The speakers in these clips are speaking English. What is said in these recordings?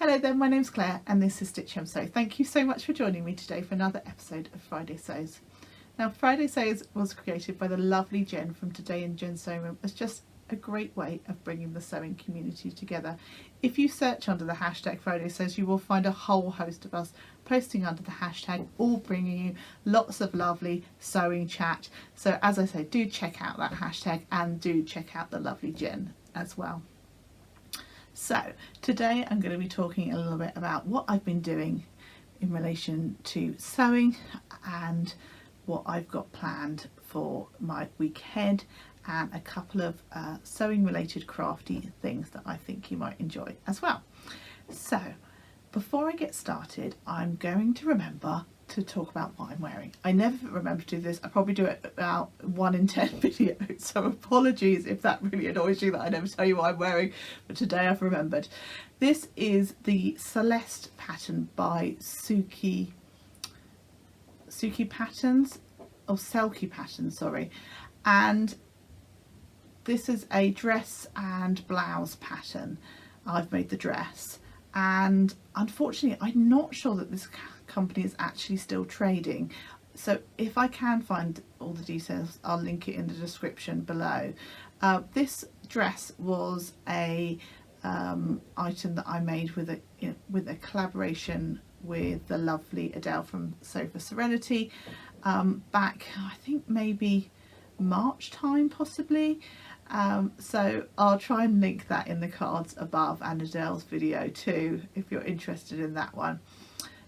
Hello there, my name's Claire and this is Stitch Sew. Thank you so much for joining me today for another episode of Friday Sews. Now Friday Sews was created by the lovely Jen from Today in Jen's Sewing Room as just a great way of bringing the sewing community together. If you search under the hashtag Friday Sews, you will find a whole host of us posting under the hashtag, all bringing you lots of lovely sewing chat. So as I say, do check out that hashtag and do check out the lovely Jen as well. So today I'm going to be talking a little bit about what I've been doing in relation to sewing and what I've got planned for my week ahead, and a couple of sewing related crafty things that I think you might enjoy as well. So before I get started, I'm going to remember to talk about what I'm wearing. I never remember to do this. I probably do it about 1 in 10 videos, so apologies if that really annoys you that I never tell you what I'm wearing, but today I've remembered. This is the Celeste pattern by Suki Patterns, or Selkie Patterns, sorry, and this is a dress and blouse pattern. I've made the dress, and unfortunately I'm not sure that this company is actually still trading, so if I can find all the details I'll link it in the description below. This dress was a item that I made with a collaboration with the lovely Adele from Sew for Serenity back, I think maybe March time possibly. So I'll try and link that in the cards above, and Adele's video too if you're interested in that one.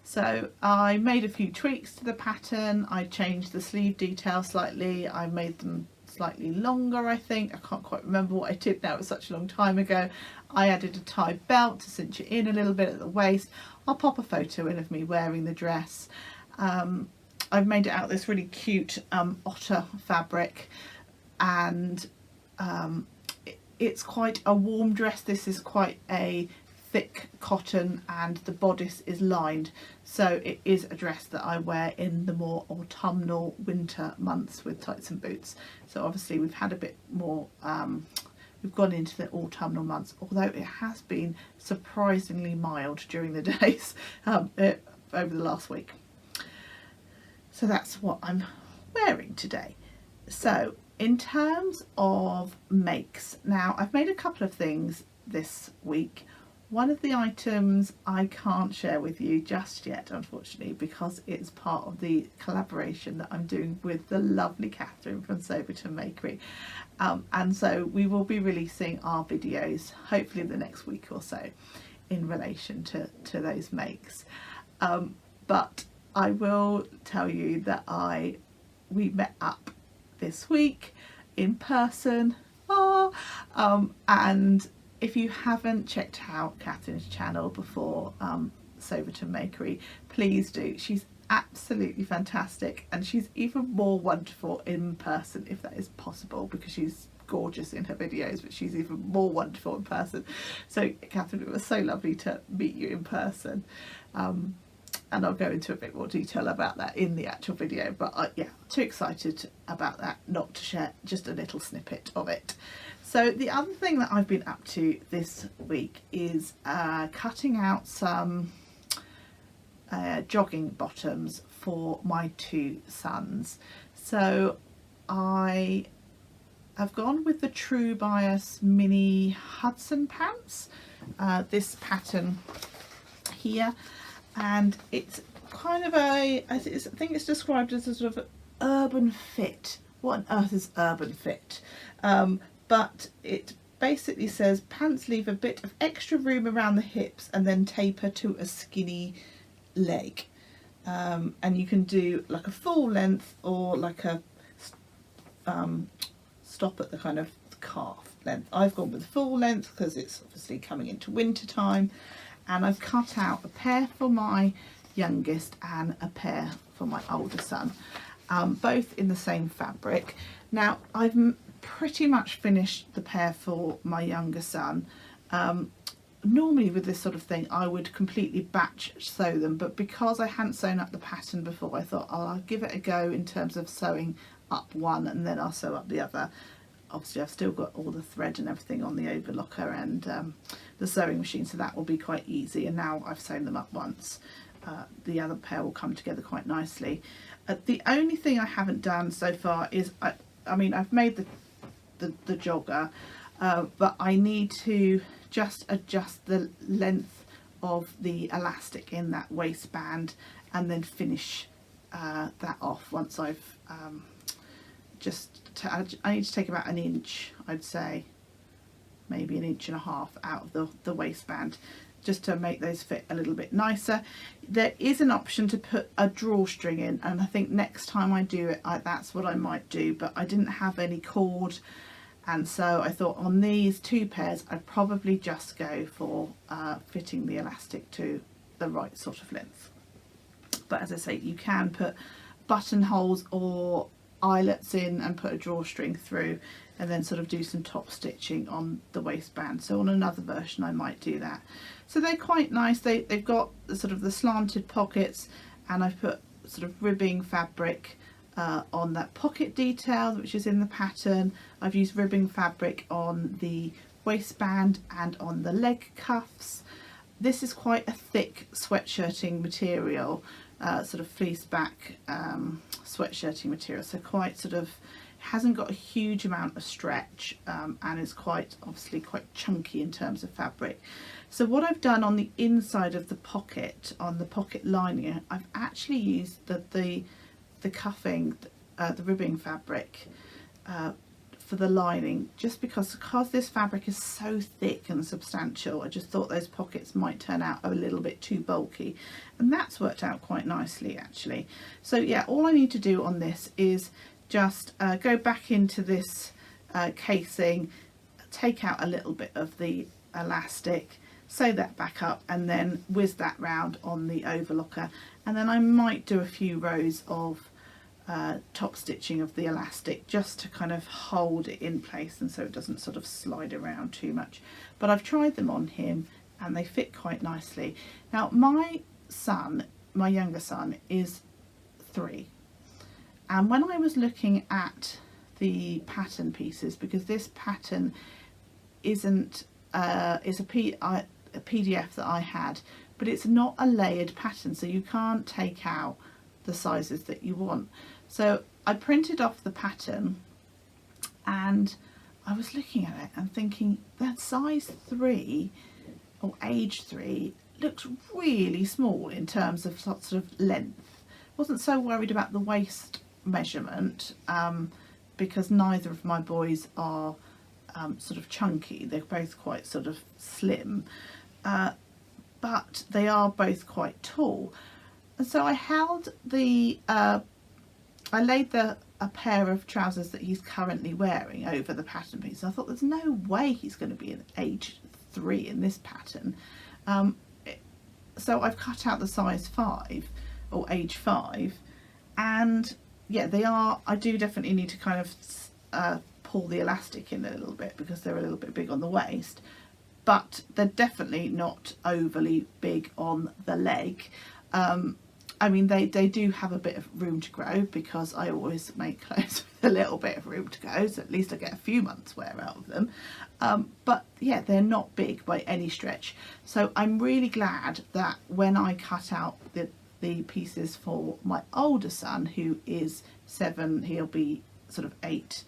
So I made a few tweaks to the pattern. I changed the sleeve detail slightly. I made them slightly longer, I think. I can't quite remember what I did now, it was such a long time ago. I added a tie belt to cinch it in a little bit at the waist. I'll pop a photo in of me wearing the dress. I've made it out this really cute otter fabric, and it's quite a warm dress. This is quite a thick cotton and the bodice is lined, so it is a dress that I wear in the more autumnal winter months with tights and boots. So obviously we've had a bit more, we've gone into the autumnal months, although it has been surprisingly mild during the days over the last week. So that's what I'm wearing today. So in terms of makes, now I've made a couple of things this week. One of the items I can't share with you just yet, unfortunately, because it's part of the collaboration that I'm doing with the lovely Catherine from Soberton Makery. And so we will be releasing our videos hopefully the next week or so in relation to those makes. But I will tell you that we met up this week in person, and if you haven't checked out Catherine's channel before, Soberton Makery, please do. She's absolutely fantastic, and she's even more wonderful in person if that is possible, because she's gorgeous in her videos, but she's even more wonderful in person. So Catherine, it was so lovely to meet you in person, and I'll go into a bit more detail about that in the actual video, but yeah, too excited about that not to share just a little snippet of it. So the other thing that I've been up to this week is cutting out some jogging bottoms for my 2 sons. So I have gone with the True Bias mini Hudson pants, this pattern here, and it's kind of I think it's described as a sort of urban fit. What on earth is urban fit? But it basically says pants leave a bit of extra room around the hips and then taper to a skinny leg. And you can do like a full length or like a stop at the kind of calf length. I've gone with full length because it's obviously coming into winter time, and I've cut out a pair for my youngest and a pair for my older son, both in the same fabric. Now I've pretty much finished the pair for my younger son. Normally with this sort of thing I would completely batch sew them, but because I hadn't sewn up the pattern before, I thought, oh, I'll give it a go in terms of sewing up one and then I'll sew up the other obviously I've still got all the thread and everything on the overlocker and the sewing machine, so that will be quite easy. And now I've sewn them up once, the other pair will come together quite nicely. The only thing I haven't done so far is, I mean, I've made the jogger, but I need to just adjust the length of the elastic in that waistband and then finish that off once I've I need to take about an inch, I'd say, maybe an inch and a half out of the waistband, just to make those fit a little bit nicer. There is an option to put a drawstring in, and I think next time I do it, that's what I might do, but I didn't have any cord, and so I thought on these two pairs I'd probably just go for fitting the elastic to the right sort of length. But as I say, you can put buttonholes or eyelets in and put a drawstring through, and then sort of do some top stitching on the waistband. So on another version I might do that. So they're quite nice. They've got the sort of the slanted pockets, and I've put sort of ribbing fabric on that pocket detail which is in the pattern. I've used ribbing fabric on the waistband and on the leg cuffs. This is quite a thick sweatshirting material, sort of fleece back sweatshirting material, so quite sort of hasn't got a huge amount of stretch, and is quite obviously quite chunky in terms of fabric. So what I've done on the inside of the pocket, on the pocket lining, I've actually used the cuffing, the ribbing fabric for the lining, just because this fabric is so thick and substantial. I just thought those pockets might turn out a little bit too bulky, and that's worked out quite nicely actually. So yeah, all I need to do on this is just go back into this casing, take out a little bit of the elastic, sew that back up, and then whiz that round on the overlocker, and then I might do a few rows of top stitching of the elastic just to kind of hold it in place and so it doesn't sort of slide around too much. But I've tried them on him and they fit quite nicely. Now my son, my younger son, is 3, and when I was looking at the pattern pieces, because this pattern isn't is a PDF that I had, but it's not a layered pattern, so you can't take out the sizes that you want. So I printed off the pattern and I was looking at it and thinking that size 3 or age 3 looks really small in terms of sort of length. Wasn't so worried about the waist measurement because neither of my boys are sort of chunky. They're both quite sort of slim, but they are both quite tall. And so I held the I laid a pair of trousers that he's currently wearing over the pattern piece. I thought there's no way he's going to be an age 3 in this pattern. So I've cut out the size 5 or age 5, and yeah, they are, I do definitely need to kind of pull the elastic in a little bit because they're a little bit big on the waist, but they're definitely not overly big on the leg. I mean, they do have a bit of room to grow because I always make clothes with a little bit of room to go, so at least I get a few months wear out of them. But yeah, they're not big by any stretch. So I'm really glad that when I cut out the pieces for my older son, who is 7, he'll be sort of 8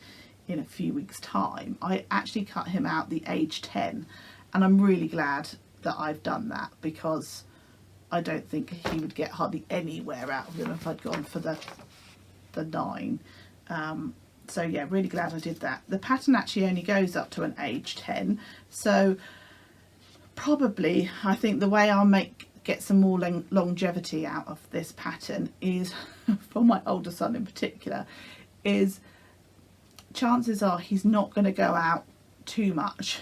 in a few weeks time, I actually cut him out the age 10, and I'm really glad that I've done that because I don't think he would get hardly any wear out of them if I'd gone for the 9. So yeah, really glad I did that. The pattern actually only goes up to an age 10, so probably I think the way I'll get some more longevity out of this pattern is, for my older son in particular, is chances are he's not going to go out too much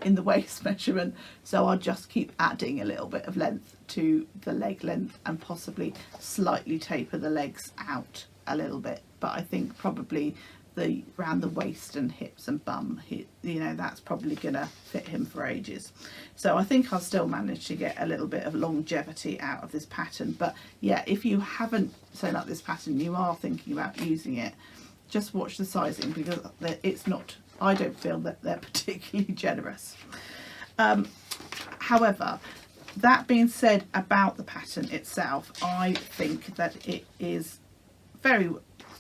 in the waist measurement, so I'll just keep adding a little bit of length to the leg length and possibly slightly taper the legs out a little bit. But I think probably around the waist and hips and bum, you know, that's probably gonna fit him for ages. So I think I'll still manage to get a little bit of longevity out of this pattern. But yeah, if you haven't sewn up this pattern, you are thinking about using it, just watch the sizing because it's not I don't feel that they're particularly generous. However, that being said about the pattern itself, I think that it is very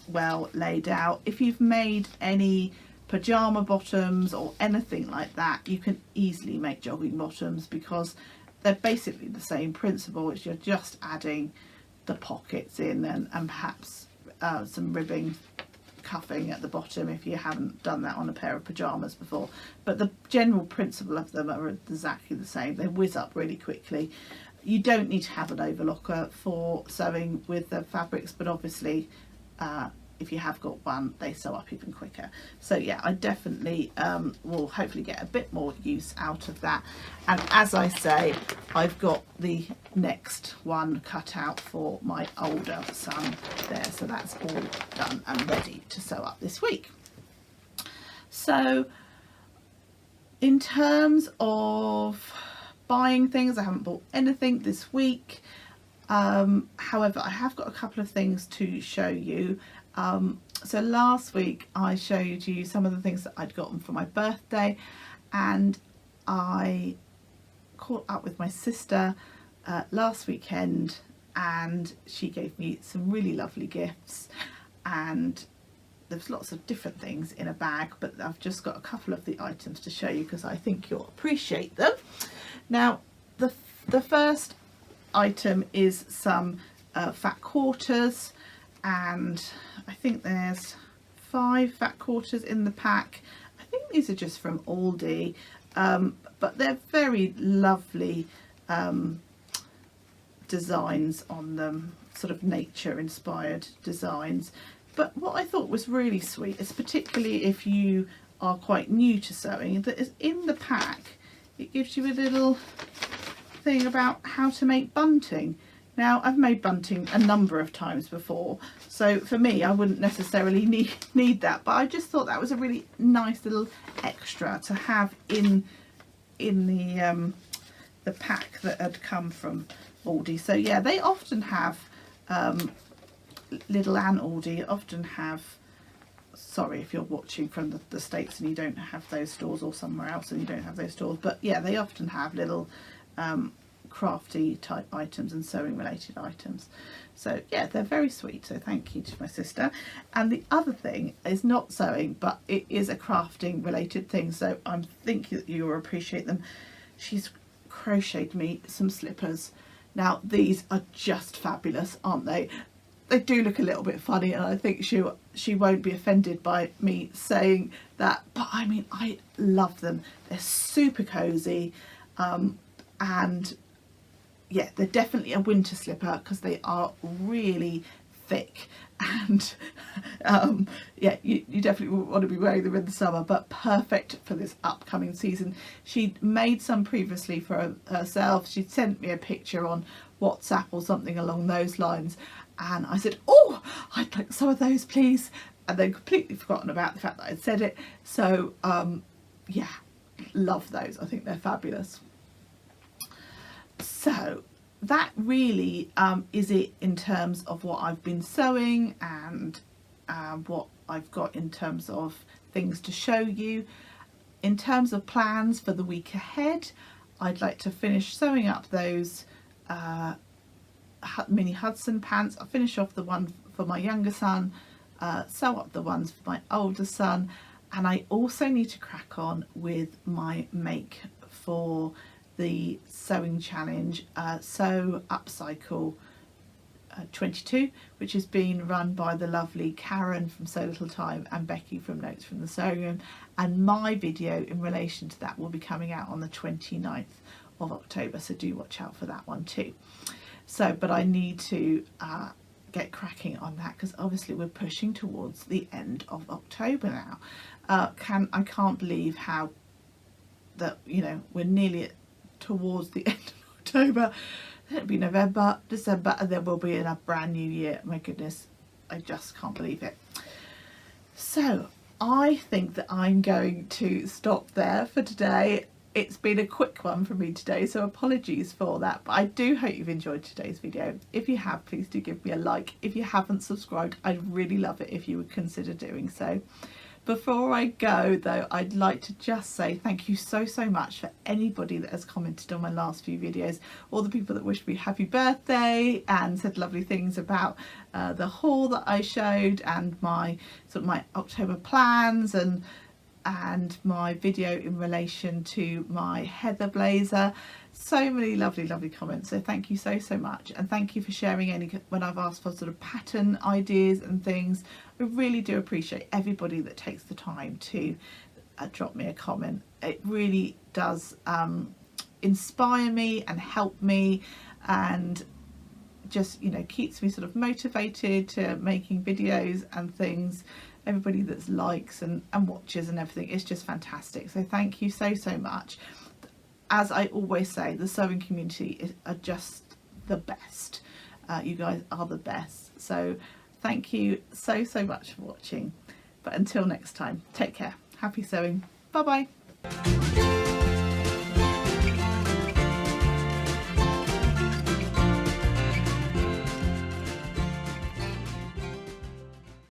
well laid out. If you've made any pajama bottoms or anything like that, you can easily make jogging bottoms because they're basically the same principle. It's you're just adding the pockets in and perhaps some ribbing, cuffing at the bottom if you haven't done that on a pair of pajamas before. But the general principle of them are exactly the same. They whiz up really quickly. You don't need to have an overlocker for sewing with the fabrics, but obviously if you have got one, they sew up even quicker. So yeah, I definitely will hopefully get a bit more use out of that. And as I say, I've got the next one cut out for my older son there, so that's all done and ready to sew up this week. So in terms of buying things, I haven't bought anything this week. However, I have got a couple of things to show you. So last week I showed you some of the things that I'd gotten for my birthday, and I caught up with my sister last weekend, and she gave me some really lovely gifts, and there's lots of different things in a bag, but I've just got a couple of the items to show you because I think you'll appreciate them. Now the first item is some fat quarters, and I think there's 5 fat quarters in the pack. I think these are just from Aldi, but they're very lovely designs on them, sort of nature inspired designs. But what I thought was really sweet is, particularly if you are quite new to sewing, that is in the pack it gives you a little thing about how to make bunting. Now, I've made bunting a number of times before, so for me I wouldn't necessarily need that, but I just thought that was a really nice little extra to have in the pack that had come from Aldi. So yeah, they often have Lidl and Aldi often have, sorry if you're watching from the States and you don't have those stores, or somewhere else and you don't have those stores, but yeah, they often have little crafty type items and sewing related items. So yeah, they're very sweet, so thank you to my sister. And the other thing is not sewing, but it is a crafting related thing, so I'm thinking that you will appreciate them. She's crocheted me some slippers. Now these are just fabulous, aren't they? They do look a little bit funny, and I think she won't be offended by me saying that, but I mean, I love them. They're super cozy, and yeah, they're definitely a winter slipper because they are really thick, and yeah, you definitely wouldn't want to be wearing them in the summer, but perfect for this upcoming season. She'd made some previously for herself. She'd sent me a picture on WhatsApp or something along those lines, and I said, oh, I'd like some of those please, and then completely forgotten about the fact that I'd said it. So yeah, love those. I think they're fabulous. So that really is it in terms of what I've been sewing and what I've got in terms of things to show you. In terms of plans for the week ahead, I'd like to finish sewing up those mini Hudson pants. I'll finish off the one for my younger son, sew up the ones for my older son, and I also need to crack on with my make for the sewing challenge, Sew Upcycle 22, which has been run by the lovely Karen from So Little Time and Becky from Notes from the Sewing Room, and my video in relation to that will be coming out on the 29th of October, so do watch out for that one too. So, but I need to get cracking on that because obviously we're pushing towards the end of October now. I can't believe how that, you know, we're nearly towards the end of October. It'll be November, December, and then we'll be in a brand new year. My goodness, I just can't believe it. So I think that I'm going to stop there for today. It's been a quick one for me today, so apologies for that, but I do hope you've enjoyed today's video. If you have, please do give me a like. If you haven't subscribed, I'd really love it if you would consider doing so. Before I go though, I'd like to just say thank you so much for anybody that has commented on my last few videos, all the people that wished me happy birthday and said lovely things about the haul that I showed and my my October plans and my video in relation to my heather blazer. So many lovely comments, so thank you so much, and thank you for sharing any when I've asked for sort of pattern ideas and things. I really do appreciate everybody that takes the time to drop me a comment. It really does inspire me and help me, and just, you know, keeps me sort of motivated to making videos and things. Everybody that likes and watches and everything, it's just fantastic. So thank you so much. As I always say, the sewing community are just the best. You guys are the best. So thank you so much for watching. But until next time, take care. Happy sewing. Bye bye.